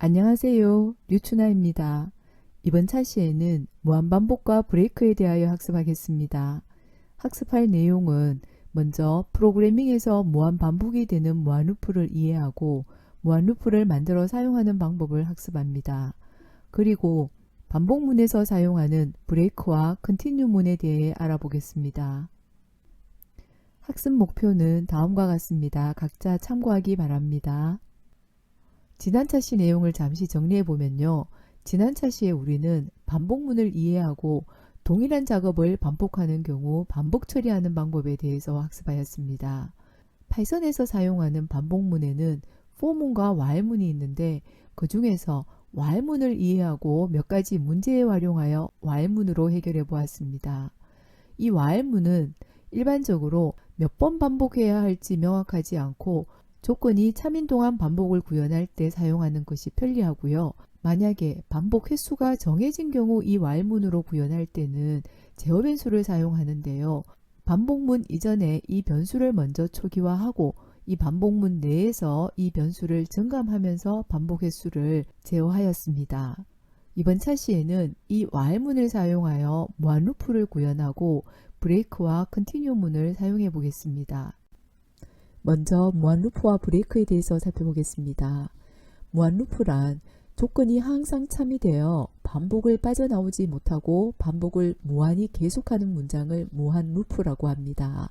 안녕하세요. 류춘아입니다. 이번 차시에는 무한반복과 브레이크에 대하여 학습하겠습니다. 학습할 내용은 먼저 프로그래밍에서 무한반복이 되는 무한루프를 이해하고 무한루프를 만들어 사용하는 방법을 학습합니다. 그리고 반복문에서 사용하는 브레이크와 컨티뉴문에 대해 알아보겠습니다. 학습 목표는 다음과 같습니다. 각자 참고하기 바랍니다. 지난 차시 내용을 잠시 정리해보면요. 지난 차시에 우리는 반복문을 이해하고 동일한 작업을 반복하는 경우 반복 처리하는 방법에 대해서 학습하였습니다. 파이썬에서 사용하는 반복문에는 for문과 while문이 있는데 그 중에서 while문을 이해하고 몇 가지 문제에 활용하여 while문으로 해결해 보았습니다. 이 while문은 일반적으로 몇 번 반복해야 할지 명확하지 않고 조건이 참인 동안 반복을 구현할 때 사용하는 것이 편리하고요. 만약에 반복 횟수가 정해진 경우 이 while문으로 구현할 때는 제어 변수를 사용하는데요. 반복문 이전에 이 변수를 먼저 초기화하고 이 반복문 내에서 이 변수를 증감하면서 반복 횟수를 제어하였습니다. 이번 차시에는 이 while문을 사용하여 무한루프를 구현하고 브레이크와 컨티뉴문을 사용해 보겠습니다. 먼저 무한루프와 브레이크에 대해서 살펴보겠습니다. 무한루프란 조건이 항상 참이 되어 반복을 빠져나오지 못하고 반복을 무한히 계속하는 문장을 무한루프라고 합니다.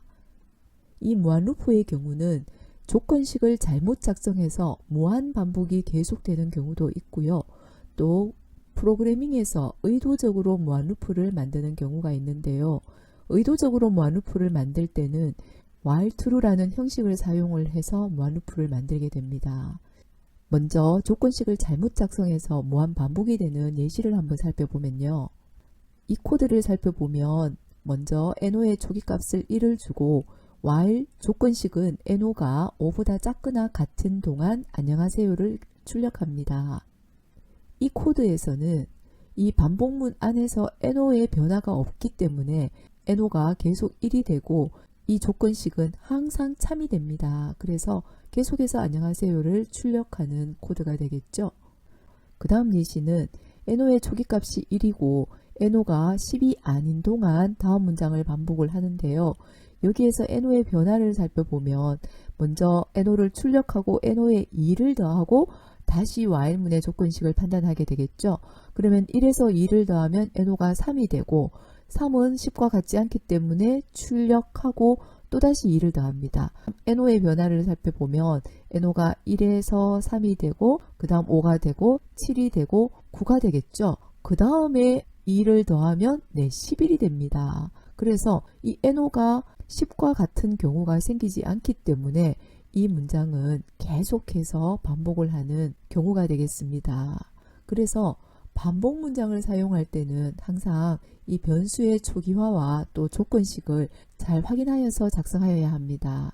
이 무한루프의 경우는 조건식을 잘못 작성해서 무한 반복이 계속되는 경우도 있고요. 또 프로그래밍에서 의도적으로 무한루프를 만드는 경우가 있는데요. 의도적으로 무한루프를 만들 때는 while true라는 형식을 사용을 해서 무한루프를 만들게 됩니다. 먼저 조건식을 잘못 작성해서 무한 반복이 되는 예시를 한번 살펴보면요. 이 코드를 살펴보면 먼저 no의 초기값을 1을 주고 while 조건식은 no가 5보다 작거나 같은 동안 안녕하세요를 출력합니다. 이 코드에서는 이 반복문 안에서 no의 변화가 없기 때문에 no가 계속 1이 되고 이 조건식은 항상 참이 됩니다. 그래서 계속해서 안녕하세요를 출력하는 코드가 되겠죠. 그 다음 예시는 no의 초기값이 1이고 no가 10이 아닌 동안 다음 문장을 반복을 하는데요. 여기에서 no의 변화를 살펴보면 먼저 no를 출력하고 no에 2를 더하고 다시 while문의 조건식을 판단하게 되겠죠. 그러면 1에서 2를 더하면 no가 3이 되고 3은 10과 같지 않기 때문에 출력하고 또다시 2를 더합니다. no의 변화를 살펴보면 no가 1에서 3이 되고 그 다음 5가 되고 7이 되고 9가 되겠죠. 그 다음에 2를 더하면 11이 됩니다. 그래서 이 no가 10과 같은 경우가 생기지 않기 때문에 이 문장은 계속해서 반복을 하는 경우가 되겠습니다. 그래서 반복 문장을 사용할 때는 항상 이 변수의 초기화와 또 조건식을 잘 확인하여서 작성하여야 합니다.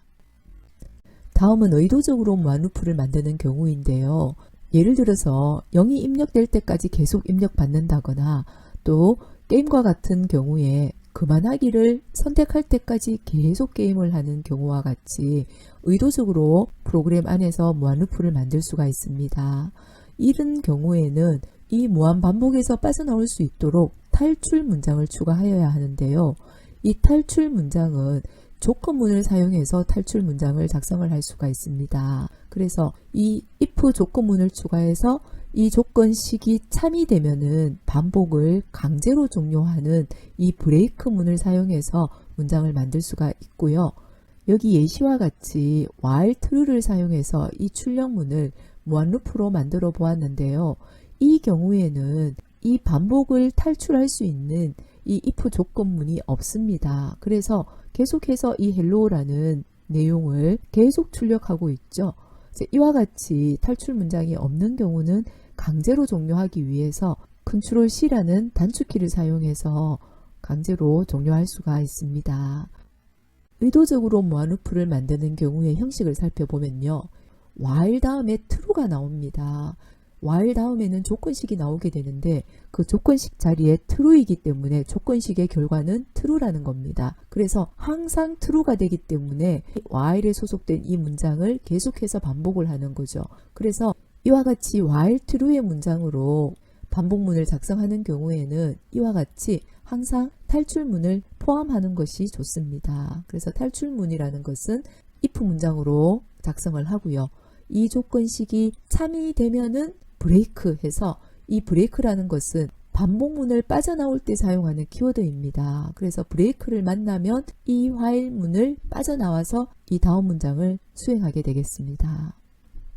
다음은 의도적으로 무한루프를 만드는 경우인데요. 예를 들어서 0이 입력될 때까지 계속 입력받는다거나 또 게임과 같은 경우에 그만하기를 선택할 때까지 계속 게임을 하는 경우와 같이 의도적으로 프로그램 안에서 무한루프를 만들 수가 있습니다. 이런 경우에는 이 무한 반복에서 빠져나올 수 있도록 탈출 문장을 추가하여야 하는데요. 이 탈출 문장은 조건문을 사용해서 탈출 문장을 작성을 할 수가 있습니다. 그래서 이 if 조건문을 추가해서 이 조건식이 참이 되면은 반복을 강제로 종료하는 이 브레이크문을 사용해서 문장을 만들 수가 있고요. 여기 예시와 같이 while true를 사용해서 이 출력문을 무한루프로 만들어 보았는데요. 이 경우에는 이 반복을 탈출할 수 있는 이 if 조건문이 없습니다. 그래서 계속해서 이 hello라는 내용을 계속 출력하고 있죠. 이와 같이 탈출 문장이 없는 경우는 강제로 종료하기 위해서 Ctrl C라는 단축키를 사용해서 강제로 종료할 수가 있습니다. 의도적으로 무한루프를 만드는 경우의 형식을 살펴보면요. while 다음에 true가 나옵니다. while 다음에는 조건식이 나오게 되는데 그 조건식 자리에 true이기 때문에 조건식의 결과는 true라는 겁니다. 그래서 항상 true가 되기 때문에 while에 소속된 이 문장을 계속해서 반복을 하는 거죠. 그래서 이와 같이 while true의 문장으로 반복문을 작성하는 경우에는 이와 같이 항상 탈출문을 포함하는 것이 좋습니다. 그래서 탈출문이라는 것은 if 문장으로 작성을 하고요. 이 조건식이 참이 되면은 브레이크 해서 이 브레이크라는 것은 반복문을 빠져나올 때 사용하는 키워드입니다. 그래서 브레이크를 만나면 이 while문을 빠져나와서 이 다음 문장을 수행하게 되겠습니다.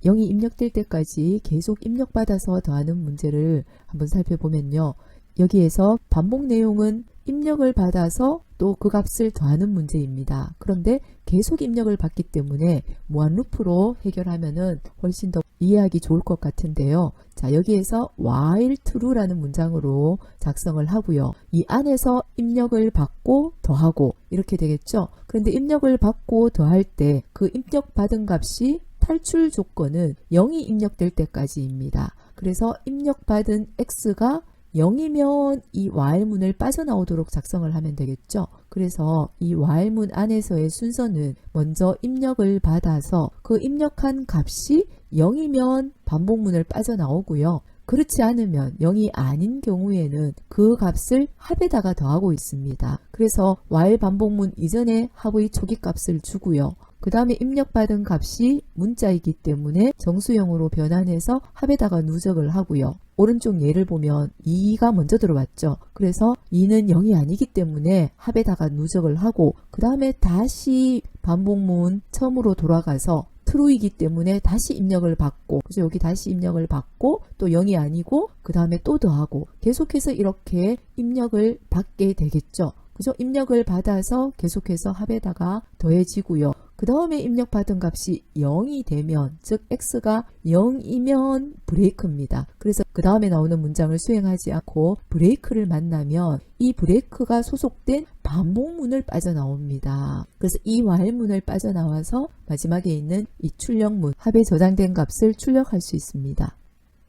0이 입력될 때까지 계속 입력받아서 더하는 문제를 한번 살펴보면요. 여기에서 반복 내용은 입력을 받아서 또 그 값을 더하는 문제입니다. 그런데 계속 입력을 받기 때문에 무한 루프로 해결하면은 훨씬 더 이해하기 좋을 것 같은데요. 자, 여기에서 while true라는 문장으로 작성을 하고요. 이 안에서 입력을 받고 더하고 이렇게 되겠죠. 그런데 입력을 받고 더할 때 그 입력받은 값이 탈출 조건은 0이 입력될 때까지입니다. 그래서 입력받은 x가 0이면 이 while문을 빠져나오도록 작성을 하면 되겠죠. 그래서 이 while문 안에서의 순서는 먼저 입력을 받아서 그 입력한 값이 0이면 반복문을 빠져나오고요. 그렇지 않으면 0이 아닌 경우에는 그 값을 합에다가 더하고 있습니다. 그래서 while 반복문 이전에 합의 초기값을 주고요. 그 다음에 입력받은 값이 문자이기 때문에 정수형으로 변환해서 합에다가 누적을 하고요. 오른쪽 예를 보면 2가 먼저 들어왔죠. 그래서 2는 0이 아니기 때문에 합에다가 누적을 하고 그 다음에 다시 반복문 처음으로 돌아가서 true이기 때문에 다시 입력을 받고 그래서 여기 다시 입력을 받고 또 0이 아니고 그 다음에 또 더하고 계속해서 이렇게 입력을 받게 되겠죠. 그죠? 입력을 받아서 계속해서 합에다가 더해지고요. 그 다음에 입력받은 값이 0이 되면 즉 x가 0이면 브레이크입니다. 그래서 그 다음에 나오는 문장을 수행하지 않고 브레이크를 만나면 이 브레이크가 소속된 반복문을 빠져나옵니다. 그래서 이 while문을 빠져나와서 마지막에 있는 이 출력문 합에 저장된 값을 출력할 수 있습니다.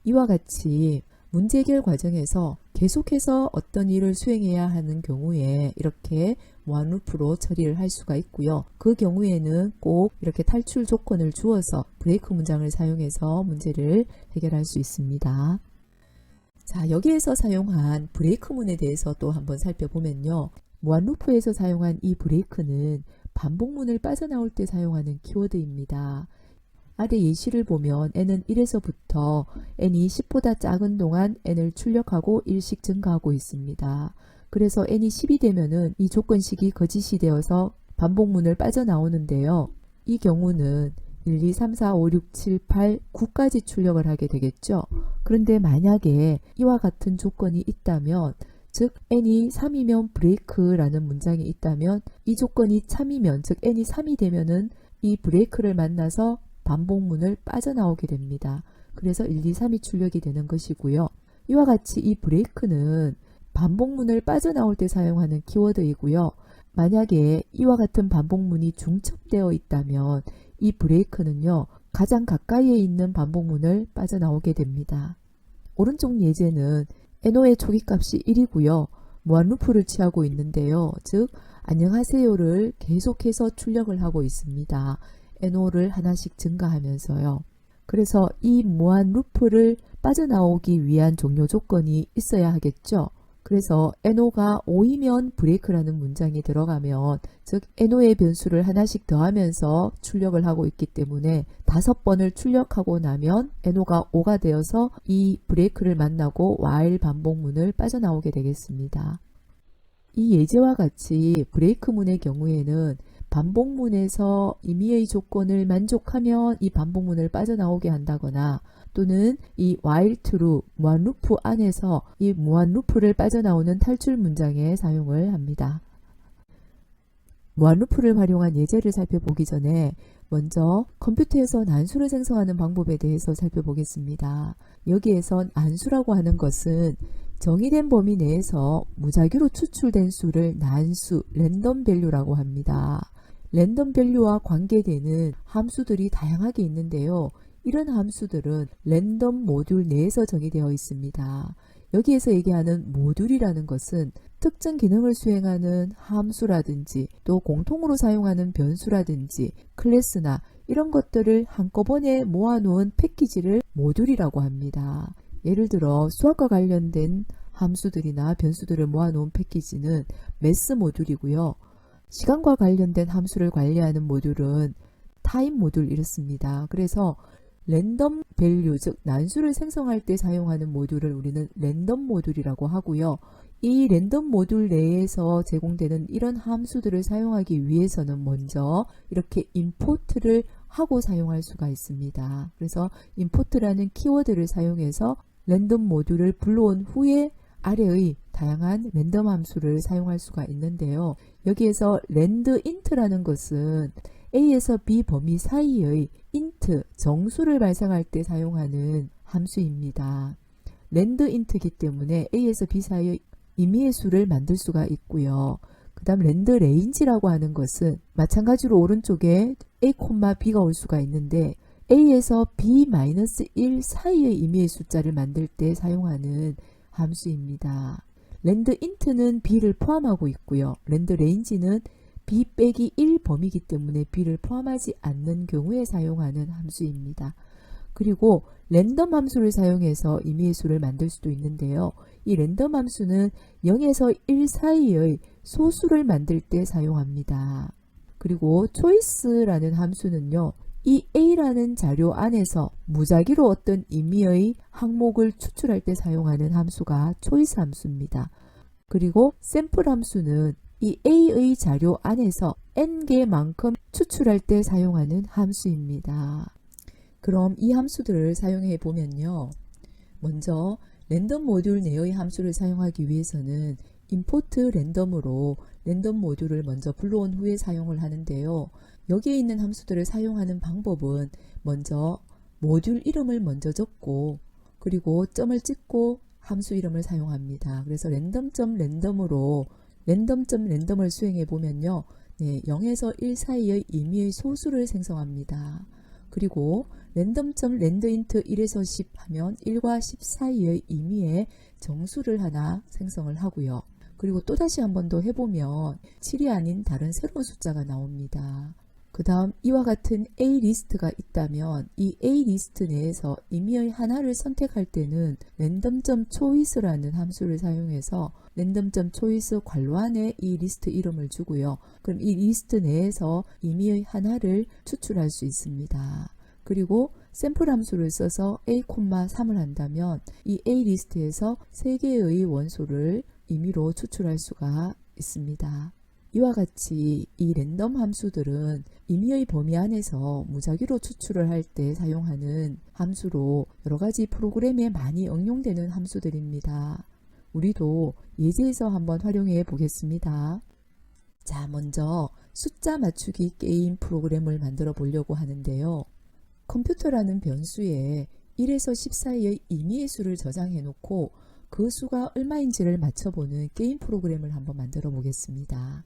이와 같이 문제 해결 과정에서 계속해서 어떤 일을 수행해야 하는 경우에 이렇게 무한 루프로 처리를 할 수가 있고요. 그 경우에는 꼭 이렇게 탈출 조건을 주어서 브레이크 문장을 사용해서 문제를 해결할 수 있습니다. 자, 여기에서 사용한 브레이크문에 대해서 또 한번 살펴보면요. 무한 루프에서 사용한 이 브레이크는 반복문을 빠져나올 때 사용하는 키워드입니다. 아래 예시를 보면 n은 1에서부터 n이 10보다 작은 동안 n을 출력하고 1씩 증가하고 있습니다. 그래서 n이 10이 되면은 이 조건식이 거짓이 되어서 반복문을 빠져나오는데요. 이 경우는 1, 2, 3, 4, 5, 6, 7, 8, 9까지 출력을 하게 되겠죠. 그런데 만약에 이와 같은 조건이 있다면 즉 n이 3이면 브레이크라는 문장이 있다면 이 조건이 참이면 즉 n이 3이 되면은 이 브레이크를 만나서 반복문을 빠져나오게 됩니다. 그래서 1, 2, 3이 출력이 되는 것이고요. 이와 같이 이 브레이크는 반복문을 빠져나올 때 사용하는 키워드이고요. 만약에 이와 같은 반복문이 중첩되어 있다면 이 브레이크는요. 가장 가까이에 있는 반복문을 빠져나오게 됩니다. 오른쪽 예제는 NO의 초기값이 1이고요. 무한 루프를 취하고 있는데요. 즉 안녕하세요를 계속해서 출력을 하고 있습니다. NO를 하나씩 증가하면서요. 그래서 이 무한 루프를 빠져나오기 위한 종료 조건이 있어야 하겠죠. 그래서 NO가 5이면 브레이크라는 문장이 들어가면 즉 NO의 변수를 하나씩 더하면서 출력을 하고 있기 때문에 5번을 출력하고 나면 NO가 5가 되어서 이 브레이크를 만나고 while 반복문을 빠져나오게 되겠습니다. 이 예제와 같이 브레이크문의 경우에는 반복문에서 임의의 조건을 만족하면 이 반복문을 빠져나오게 한다거나 또는 이 while true 무한 루프 안에서 이 무한 루프를 빠져나오는 탈출 문장에 사용을 합니다. 무한 루프를 활용한 예제를 살펴보기 전에 먼저 컴퓨터에서 난수를 생성하는 방법에 대해서 살펴보겠습니다. 여기에선 난수라고 하는 것은 정의된 범위 내에서 무작위로 추출된 수를 난수, 랜덤 밸류라고 합니다. 랜덤 밸류와 관계되는 함수들이 다양하게 있는데요. 이런 함수들은 랜덤 모듈 내에서 정의되어 있습니다. 여기에서 얘기하는 모듈이라는 것은 특정 기능을 수행하는 함수라든지 또 공통으로 사용하는 변수라든지 클래스나 이런 것들을 한꺼번에 모아놓은 패키지를 모듈이라고 합니다. 예를 들어 수학과 관련된 함수들이나 변수들을 모아놓은 패키지는 매스 모듈이고요. 시간과 관련된 함수를 관리하는 모듈은 타임 모듈 이렇습니다. 그래서 랜덤 밸류, 즉 난수를 생성할 때 사용하는 모듈을 우리는 랜덤 모듈이라고 하고요. 이 랜덤 모듈 내에서 제공되는 이런 함수들을 사용하기 위해서는 먼저 이렇게 임포트를 하고 사용할 수가 있습니다. 그래서 임포트라는 키워드를 사용해서 랜덤 모듈을 불러온 후에 아래의 다양한 랜덤 함수를 사용할 수가 있는데요. 여기에서 랜드인트라는 것은 A에서 B 범위 사이의 int, 정수를 발생할 때 사용하는 함수입니다. 랜드인트이기 때문에 A에서 B 사이의 임의의 수를 만들 수가 있고요. 그 다음 랜드레인지라고 하는 것은 마찬가지로 오른쪽에 A, B가 올 수가 있는데 A에서 B-1 사이의 임의의 숫자를 만들 때 사용하는 함수입니다. 랜드인트는 B를 포함하고 있고요. 랜드레인지는 B 빼기 1 범위이기 때문에 B를 포함하지 않는 경우에 사용하는 함수입니다. 그리고 랜덤 함수를 사용해서 임의의 수를 만들 수도 있는데요. 이 랜덤 함수는 0에서 1 사이의 소수를 만들 때 사용합니다. 그리고 초이스라는 함수는요. 이 A라는 자료 안에서 무작위로 어떤 임의의 항목을 추출할 때 사용하는 함수가 초이스 함수입니다. 그리고 샘플 함수는 이 A의 자료 안에서 n개만큼 추출할 때 사용하는 함수입니다. 그럼 이 함수들을 사용해 보면요. 먼저 랜덤 모듈 내의 함수를 사용하기 위해서는 임포트 랜덤으로 랜덤 모듈을 먼저 불러온 후에 사용을 하는데요. 여기에 있는 함수들을 사용하는 방법은 먼저 모듈 이름을 먼저 적고 그리고 점을 찍고 함수 이름을 사용합니다. 그래서 랜덤점랜덤으로 랜덤점랜덤을 수행해 보면요. 0에서 1 사이의 임의의 소수를 생성합니다. 그리고 랜덤점랜드인트 1에서 10 하면 1과 10 사이의 임의의 정수를 하나 생성을 하고요. 그리고 또다시 한 번 더 해보면 7이 아닌 다른 새로운 숫자가 나옵니다. 그 다음 이와 같은 A 리스트가 있다면 이 A 리스트 내에서 임의의 하나를 선택할 때는 랜덤.choice라는 함수를 사용해서 랜덤.choice 괄호 안에 이 리스트 이름을 주고요. 그럼 이 리스트 내에서 임의의 하나를 추출할 수 있습니다. 그리고 샘플 함수를 써서 A, 3을 한다면 이 A 리스트에서 3개의 원소를 임의로 추출할 수가 있습니다. 이와 같이 이 랜덤 함수들은 임의의 범위 안에서 무작위로 추출을 할 때 사용하는 함수로 여러가지 프로그램에 많이 응용되는 함수들입니다. 우리도 예제에서 한번 활용해 보겠습니다. 자, 먼저 숫자 맞추기 게임 프로그램을 만들어 보려고 하는데요. 컴퓨터라는 변수에 1에서 10 사이의 임의의 수를 저장해 놓고 그 수가 얼마인지를 맞춰보는 게임 프로그램을 한번 만들어 보겠습니다.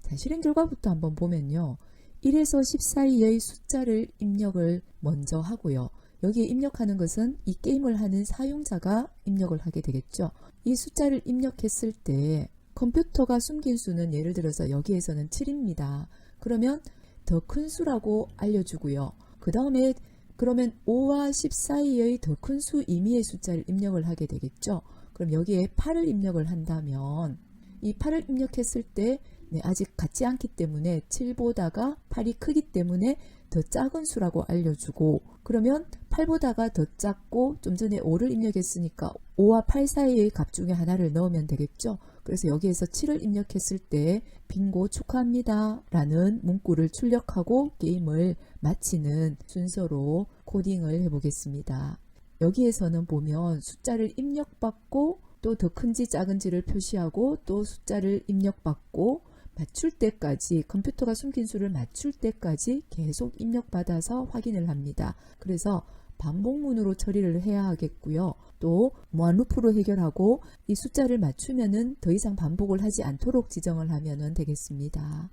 자, 실행 결과부터 한번 보면요. 1에서 10 사이의 숫자를 입력을 먼저 하고요. 여기에 입력하는 것은 이 게임을 하는 사용자가 입력을 하게 되겠죠. 이 숫자를 입력했을 때 컴퓨터가 숨긴 수는 예를 들어서 여기에서는 7입니다. 그러면 더 큰 수라고 알려주고요. 그 다음에 그러면 5와 10 사이의 더 큰 수 임의의 숫자를 입력을 하게 되겠죠. 그럼 여기에 8을 입력을 한다면 이 8을 입력했을 때 아직 같지 않기 때문에 7보다가 8이 크기 때문에 더 작은 수라고 알려주고 그러면 8보다가 더 작고 좀 전에 5를 입력했으니까 5와 8 사이의 값 중에 하나를 넣으면 되겠죠. 그래서 여기에서 7을 입력했을 때 빙고 축하합니다 라는 문구를 출력하고 게임을 마치는 순서로 코딩을 해보겠습니다. 여기에서는 보면 숫자를 입력받고 또 더 큰지 작은지를 표시하고 또 숫자를 입력받고 맞출 때까지 컴퓨터가 숨긴 수를 맞출 때까지 계속 입력받아서 확인을 합니다. 그래서 반복문으로 처리를 해야 하겠고요. 또 무한 루프로 해결하고 이 숫자를 맞추면은 더 이상 반복을 하지 않도록 지정을 하면 되겠습니다.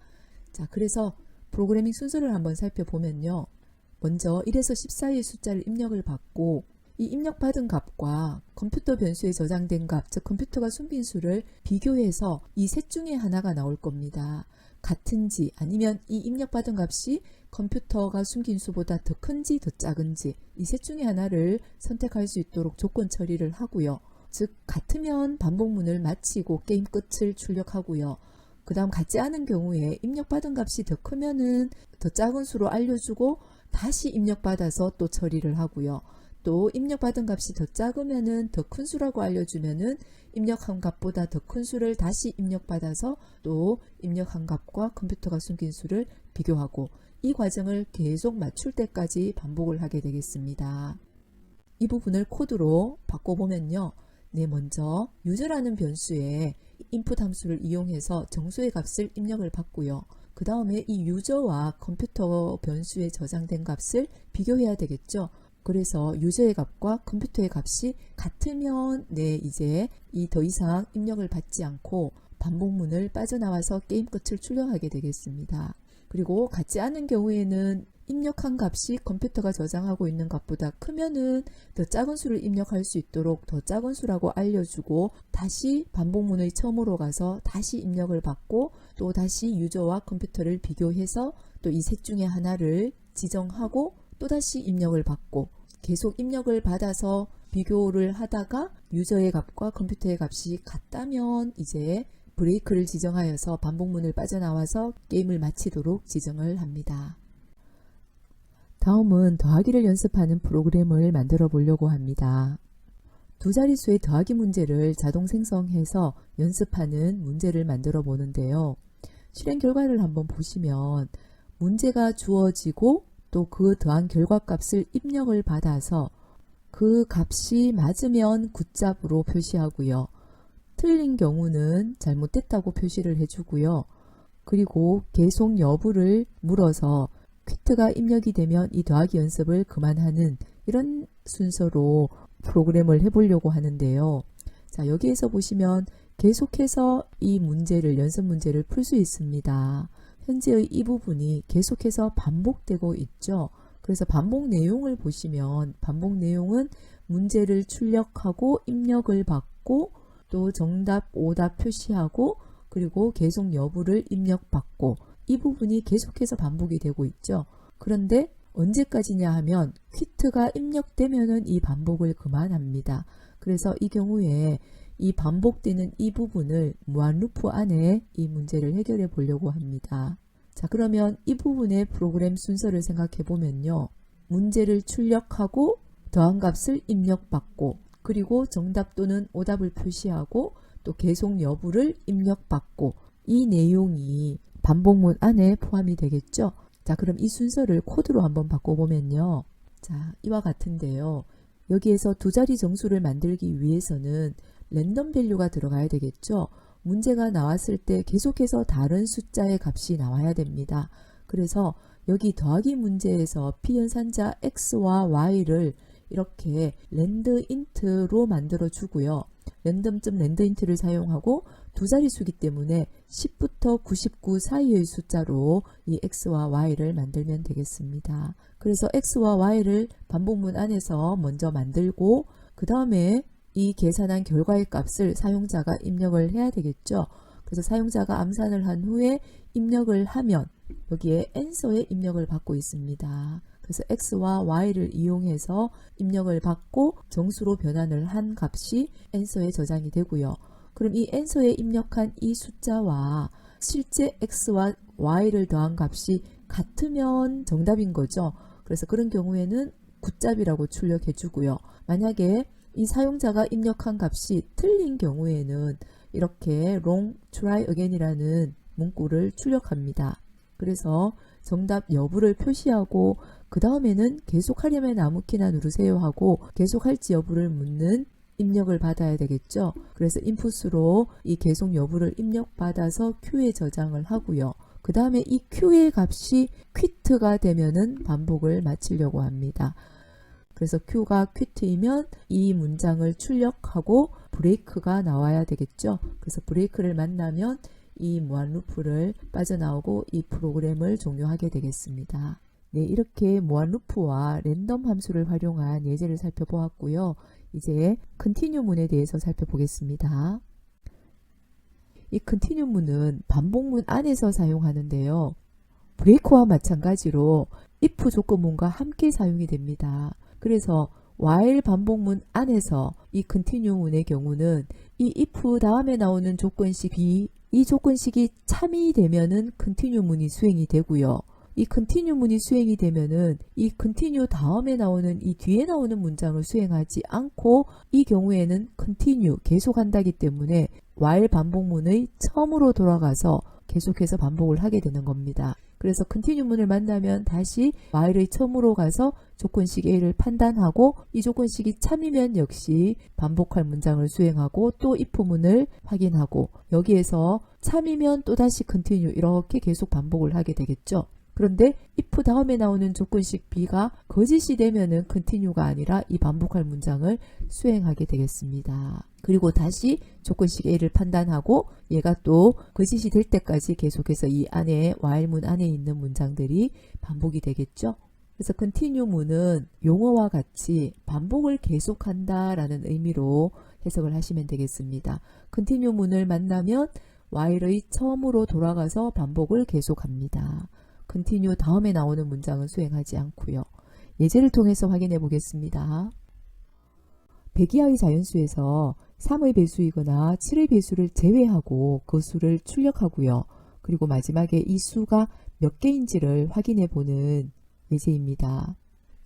자, 그래서 프로그래밍 순서를 한번 살펴보면요. 먼저 1에서 10 사이의 숫자를 입력을 받고 이 입력받은 값과 컴퓨터 변수에 저장된 값, 즉 컴퓨터가 숨긴 수를 비교해서 이 셋 중에 하나가 나올 겁니다. 같은지 아니면 이 입력받은 값이 컴퓨터가 숨긴 수보다 더 큰지 더 작은지 이 셋 중에 하나를 선택할 수 있도록 조건 처리를 하고요. 즉 같으면 반복문을 마치고 게임 끝을 출력하고요. 그 다음 같지 않은 경우에 입력받은 값이 더 크면은 더 작은 수로 알려주고 다시 입력받아서 또 처리를 하고요. 또 입력받은 값이 더 작으면은 더 큰 수라고 알려주면은 입력한 값보다 더 큰 수를 다시 입력받아서 또 입력한 값과 컴퓨터가 숨긴 수를 비교하고 이 과정을 계속 맞출 때까지 반복을 하게 되겠습니다. 이 부분을 코드로 바꿔보면요. 먼저 유저라는 변수에 input 함수를 이용해서 정수의 값을 입력을 받고요. 그 다음에 이 유저와 컴퓨터 변수에 저장된 값을 비교해야 되겠죠. 그래서 유저의 값과 컴퓨터의 값이 같으면 이제 이 더 이상 입력을 받지 않고 반복문을 빠져나와서 게임 끝을 출력하게 되겠습니다. 그리고 같지 않은 경우에는 입력한 값이 컴퓨터가 저장하고 있는 값보다 크면은 더 작은 수를 입력할 수 있도록 더 작은 수라고 알려주고 다시 반복문의 처음으로 가서 다시 입력을 받고 또 다시 유저와 컴퓨터를 비교해서 또 이 셋 중에 하나를 지정하고 또다시 입력을 받고 계속 입력을 받아서 비교를 하다가 유저의 값과 컴퓨터의 값이 같다면 이제 브레이크를 지정하여서 반복문을 빠져나와서 게임을 마치도록 지정을 합니다. 다음은 더하기를 연습하는 프로그램을 만들어 보려고 합니다. 두 자릿수의 더하기 문제를 자동 생성해서 연습하는 문제를 만들어 보는데요. 실행 결과를 한번 보시면 문제가 주어지고 또 그 더한 결과값을 입력을 받아서 그 값이 맞으면 굿잡으로 표시하고요. 틀린 경우는 잘못됐다고 표시를 해주고요. 그리고 계속 여부를 물어서 퀴트가 입력이 되면 이 더하기 연습을 그만하는 이런 순서로 프로그램을 해보려고 하는데요. 자, 여기에서 보시면 계속해서 이 문제를 연습 문제를 풀 수 있습니다. 현재의 이 부분이 계속해서 반복되고 있죠. 그래서 반복 내용을 보시면 반복 내용은 문제를 출력하고 입력을 받고 또 정답, 오답 표시하고 그리고 계속 여부를 입력받고 이 부분이 계속해서 반복이 되고 있죠. 그런데 언제까지냐 하면 퀴트가 입력되면은 이 반복을 그만합니다. 그래서 이 경우에 이 반복되는 이 부분을 무한 루프 안에 이 문제를 해결해 보려고 합니다. 자, 그러면 이 부분의 프로그램 순서를 생각해 보면요. 문제를 출력하고 더한 값을 입력받고 그리고 정답 또는 오답을 표시하고 또 계속 여부를 입력받고 이 내용이 반복문 안에 포함이 되겠죠. 자, 그럼 이 순서를 코드로 한번 바꿔보면요. 자, 이와 같은데요. 여기에서 두 자리 정수를 만들기 위해서는 랜덤 밸류가 들어가야 되겠죠. 문제가 나왔을 때 계속해서 다른 숫자의 값이 나와야 됩니다. 그래서 여기 더하기 문제에서 피연산자 x와 y를 이렇게 랜드인트로 만들어 주고요. 랜덤.랜드인트를 사용하고 두 자릿수이기 때문에 10부터 99 사이의 숫자로 이 x와 y를 만들면 되겠습니다. 그래서 x와 y를 반복문 안에서 먼저 만들고 그 다음에 이 계산한 결과의 값을 사용자가 입력을 해야 되겠죠. 그래서 사용자가 암산을 한 후에 입력을 하면 여기에 answer에 입력을 받고 있습니다. 그래서 x와 y를 이용해서 입력을 받고 정수로 변환을 한 값이 answer에 저장이 되고요. 그럼 이 answer에 입력한 이 숫자와 실제 x와 y를 더한 값이 같으면 정답인 거죠. 그래서 그런 경우에는 굿잡이라고 출력해 주고요. 만약에 이 사용자가 입력한 값이 틀린 경우에는 이렇게 wrong try again이라는 문구를 출력합니다. 그래서 정답 여부를 표시하고 그 다음에는 계속하려면 아무키나 누르세요 하고 계속할지 여부를 묻는 입력을 받아야 되겠죠. 그래서 인풋으로 이 계속 여부를 입력받아서 Q에 저장을 하고요. 그 다음에 이 Q의 값이 퀴트가 되면은 반복을 마치려고 합니다. 그래서 Q가 퀴트이면 이 문장을 출력하고 브레이크가 나와야 되겠죠. 그래서 브레이크를 만나면 이 무한 루프를 빠져나오고 이 프로그램을 종료하게 되겠습니다. 네, 이렇게 무한 루프와 랜덤 함수를 활용한 예제를 살펴보았고요. 이제 continue 문에 대해서 살펴보겠습니다. 이 continue 문은 반복문 안에서 사용하는데요. 브레이크와 마찬가지로 if 조건문과 함께 사용이 됩니다. 그래서 while 반복문 안에서 이 continue문의 경우는 이 if 다음에 나오는 조건식 be, 이 조건식이 참이 되면은 continue문이 수행이 되고요. 이 continue문이 수행이 되면은 이 continue 다음에 나오는 이 뒤에 나오는 문장을 수행하지 않고 이 경우에는 continue 계속한다기 때문에 while 반복문의 처음으로 돌아가서 계속해서 반복을 하게 되는 겁니다. 그래서 continue문을 만나면 다시 while의 처음으로 가서 조건식 A를 판단하고 이 조건식이 참이면 역시 반복할 문장을 수행하고 또 if문을 확인하고 여기에서 참이면 또다시 continue 이렇게 계속 반복을 하게 되겠죠. 그런데 if 다음에 나오는 조건식 B가 거짓이 되면은 continue가 아니라 이 반복할 문장을 수행하게 되겠습니다. 그리고 다시 조건식 A를 판단하고 얘가 또 거짓이 될 때까지 계속해서 이 안에 while문 안에 있는 문장들이 반복이 되겠죠. 그래서 continue문은 용어와 같이 반복을 계속한다 라는 의미로 해석을 하시면 되겠습니다. continue문을 만나면 while의 처음으로 돌아가서 반복을 계속합니다. continue 다음에 나오는 문장은 수행하지 않고요. 예제를 통해서 확인해 보겠습니다. 100 이하의 자연수에서 3의 배수이거나 7의 배수를 제외하고 그 수를 출력하고요. 그리고 마지막에 이 수가 몇 개인지를 확인해 보는 예제입니다.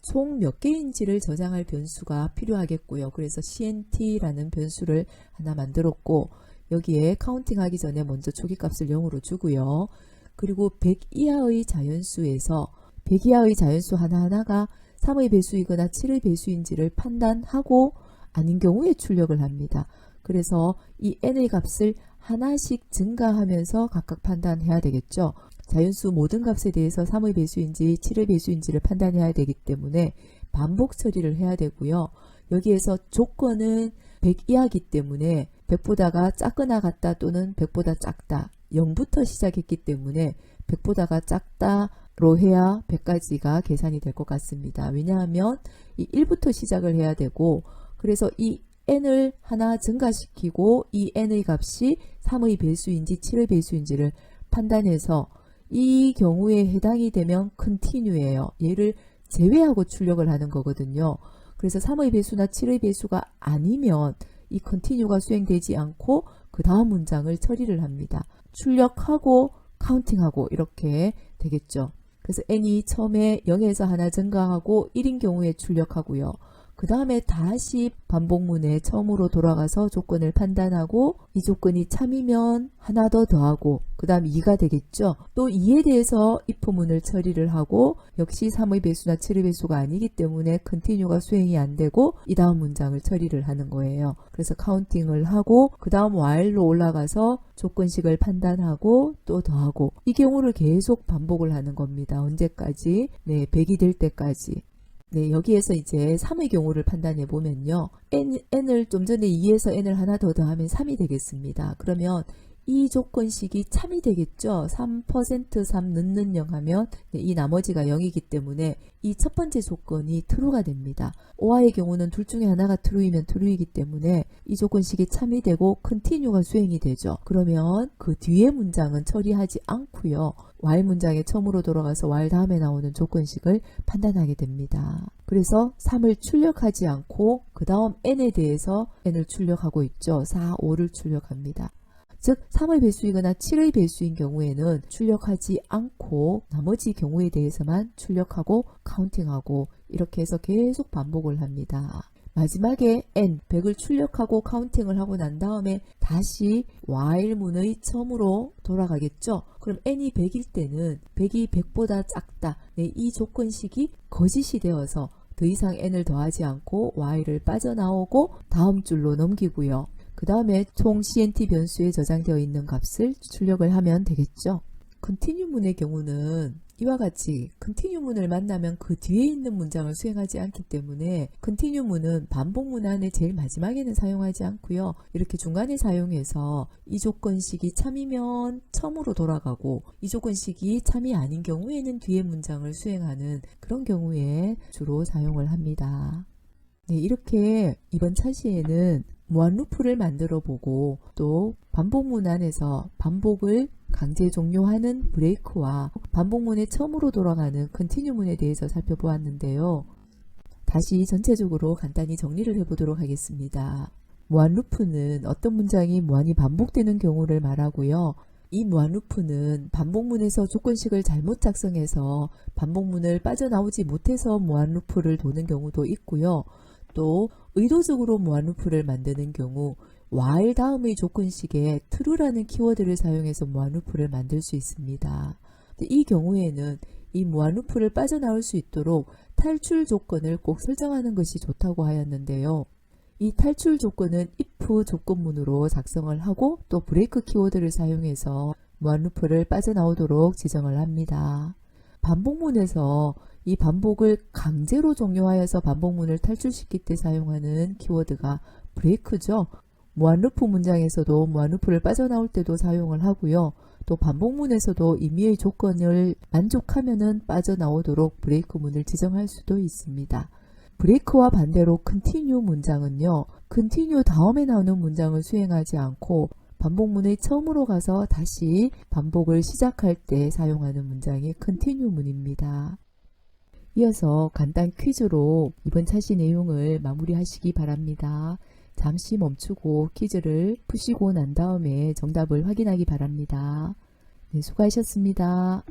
총 몇 개인지를 저장할 변수가 필요하겠고요. 그래서 CNT라는 변수를 하나 만들었고 여기에 카운팅 하기 전에 먼저 초기값을 0으로 주고요. 그리고 100 이하의 자연수에서 100 이하의 자연수 하나하나가 3의 배수이거나 7의 배수인지를 판단하고 아닌 경우에 출력을 합니다. 그래서 이 n의 값을 하나씩 증가하면서 각각 판단해야 되겠죠. 자연수 모든 값에 대해서 3의 배수인지 7의 배수인지를 판단해야 되기 때문에 반복 처리를 해야 되고요. 여기에서 조건은 100 이하이기 때문에 100보다가 작거나 같다 또는 100보다 작다 0부터 시작했기 때문에 100보다가 작다로 해야 100까지가 계산이 될 것 같습니다. 왜냐하면 이 1부터 시작을 해야 되고 그래서 이 n을 하나 증가시키고 이 n의 값이 3의 배수인지 7의 배수인지를 판단해서 이 경우에 해당이 되면 continue예요. 얘를 제외하고 출력을 하는 거거든요. 그래서 3의 배수나 7의 배수가 아니면 이 continue가 수행되지 않고 그 다음 문장을 처리를 합니다. 출력하고 카운팅하고 이렇게 되겠죠. 그래서 n이 처음에 0에서 하나 증가하고 1인 경우에 출력하고요. 그 다음에 다시 반복문에 처음으로 돌아가서 조건을 판단하고 이 조건이 참이면 하나 더 더하고 그 다음 2가 되겠죠. 또 2에 대해서 if문을 처리를 하고 역시 3의 배수나 7의 배수가 아니기 때문에 continue가 수행이 안 되고 이 다음 문장을 처리를 하는 거예요. 그래서 카운팅을 하고 그 다음 while로 올라가서 조건식을 판단하고 또 더하고 이 경우를 계속 반복을 하는 겁니다. 언제까지? 네, 100이 될 때까지. 네, 여기에서 이제 3의 경우를 판단해 보면요. n을 좀 전에 2에서 n을 하나 더 더하면 3이 되겠습니다. 그러면 이 조건식이 참이 되겠죠. 3% 3 넣는 0 하면 이 나머지가 0이기 때문에 이 첫 번째 조건이 true가 됩니다. 오화의 경우는 둘 중에 하나가 true이면 true이기 때문에 이 조건식이 참이 되고 continue가 수행이 되죠. 그러면 그 뒤에 문장은 처리하지 않고요. while 문장에 처음으로 돌아가서 while 다음에 나오는 조건식을 판단하게 됩니다. 그래서 3을 출력하지 않고 그 다음 n에 대해서 n을 출력하고 있죠. 4, 5를 출력합니다. 즉 3의 배수이거나 7의 배수인 경우에는 출력하지 않고 나머지 경우에 대해서만 출력하고 카운팅하고 이렇게 해서 계속 반복을 합니다. 마지막에 n, 100을 출력하고 카운팅을 하고 난 다음에 다시 while문의 처음으로 돌아가겠죠. 그럼 n이 100일 때는 100이 100보다 작다. 네, 이 조건식이 거짓이 되어서 더 이상 n을 더하지 않고 while을 빠져나오고 다음 줄로 넘기고요. 그 다음에 총 CNT 변수에 저장되어 있는 값을 출력을 하면 되겠죠. continue문의 경우는 이와 같이 continue문을 만나면 그 뒤에 있는 문장을 수행하지 않기 때문에 continue문은 반복문 안에 제일 마지막에는 사용하지 않고요. 이렇게 중간에 사용해서 이 조건식이 참이면 처음으로 돌아가고 이 조건식이 참이 아닌 경우에는 뒤에 문장을 수행하는 그런 경우에 주로 사용을 합니다. 네, 이렇게 이번 차시에는 무한 루프를 만들어 보고 또 반복문 안에서 반복을 강제 종료하는 브레이크와 반복문에 처음으로 돌아가는 컨티뉴문에 대해서 살펴보았는데요. 다시 전체적으로 간단히 정리를 해보도록 하겠습니다. 무한 루프는 어떤 문장이 무한히 반복되는 경우를 말하고요. 이 무한 루프는 반복문에서 조건식을 잘못 작성해서 반복문을 빠져나오지 못해서 무한 루프를 도는 경우도 있고요. 또 의도적으로 무한 루프를 만드는 경우 while 다음의 조건식에 true라는 키워드를 사용해서 무한 루프를 만들 수 있습니다. 이 경우에는 이 무한 루프를 빠져나올 수 있도록 탈출 조건을 꼭 설정하는 것이 좋다고 하였는데요. 이 탈출 조건은 if 조건문으로 작성을 하고 또 브레이크 키워드를 사용해서 무한 루프를 빠져나오도록 지정을 합니다. 반복문에서 이 반복을 강제로 종료하여서 반복문을 탈출시킬 때 사용하는 키워드가 브레이크죠. 무한 루프 문장에서도 무한 루프를 빠져나올 때도 사용을 하고요. 또 반복문에서도 임의의 조건을 만족하면은 빠져나오도록 브레이크 문을 지정할 수도 있습니다. 브레이크와 반대로 continue 문장은요. continue 다음에 나오는 문장을 수행하지 않고 반복문의 처음으로 가서 다시 반복을 시작할 때 사용하는 문장이 continue 문입니다. 이어서 간단 퀴즈로 이번 차시 내용을 마무리하시기 바랍니다. 잠시 멈추고 퀴즈를 푸시고 난 다음에 정답을 확인하기 바랍니다. 네, 수고하셨습니다.